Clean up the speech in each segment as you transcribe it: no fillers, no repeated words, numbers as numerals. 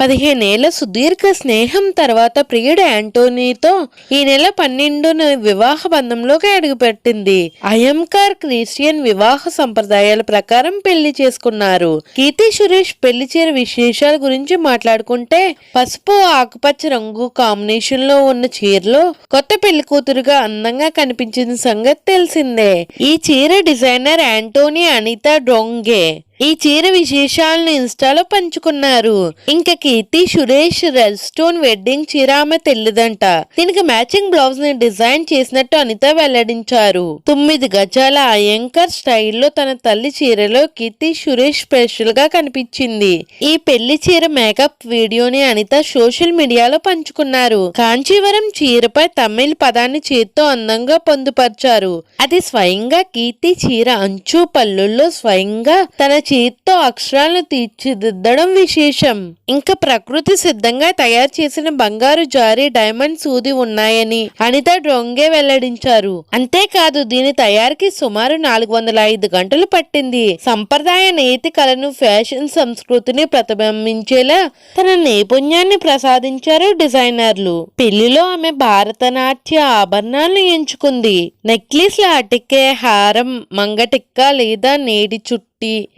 15 ఏళ్ల సుదీర్ఘ స్నేహం తర్వాత ప్రియుడు యాంటోనీతో ఈ నెల 12న వివాహ బంధంలోకి అడుగుపెట్టింది. అయంకార్ క్రిస్టియన్ వివాహ సంప్రదాయాల ప్రకారం పెళ్లి చేసుకున్నారు. కీర్తి సురేష్ పెళ్లి చీర విశేషాల గురించి మాట్లాడుకుంటే, పసుపు ఆకుపచ్చ రంగు కాంబినేషన్ లో ఉన్న చీరలో కొత్త పెళ్లి కూతురుగా అందంగా కనిపించిన సంగతి తెలిసిందే. ఈ చీర డిజైనర్ యాంటోనీ అనితా డొంగే. ఈ చీర విశేషాలను ఇన్స్టాలో పంచుకున్నారు. ఇంకా Keerthy Suresh red stone wedding చీర ఆమె తెల్లదంట. దీనికి మ్యాచింగ్ బ్లౌజ్ ని డిజైన్ చేసినట్టు అనిత వెల్లడించారు. 9 గజాల అయంకర్ స్టైల్లో తన తల్లి చీరలో కీర్తి సురేష్ స్పెషల్ గా కనిపించింది. ఈ పెళ్లి చీర మేకప్ వీడియోని అనిత సోషల్ మీడియాలో పంచుకున్నారు. కాంచీవరం చీరపై తమిళ్ పదాన్ని చేత్తో అందంగా పొందుపరిచారు. అది స్వయంగా కీర్తి చీర అంచు పళ్ళుల్లో స్వయంగా తన చేత్తో అక్షరాలను తీర్చిదిద్దడం విశేషం. ఇంకా ప్రకృతి సిద్ధంగా తయారు చేసిన బంగారు జారీ డైమండ్ సూది ఉన్నాయని అనిత డొంగే వెల్లడించారు. అంతేకాదు దీని తయారీకి సుమారు 405 గంటలు పట్టింది. సంప్రదాయ నేతి కళను, ఫ్యాషన్ సంస్కృతిని ప్రతిబింబించేలా తన నైపుణ్యాన్ని ప్రసాదించారు డిజైనర్లు. పెళ్లిలో ఆమె భారతనాట్య ఆభరణాలను ఎంచుకుంది. నెక్లెస్, అటికే, హారం, మంగటిక్క లేదా నేడి చుట్టూ,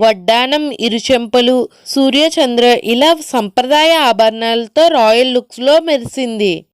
వడ్డానం, ఇరుచెంపలు, సూర్యచంద్ర ఇలా సంప్రదాయ ఆభరణాలతో రాయల్ లుక్స్ లో మెరిసింది.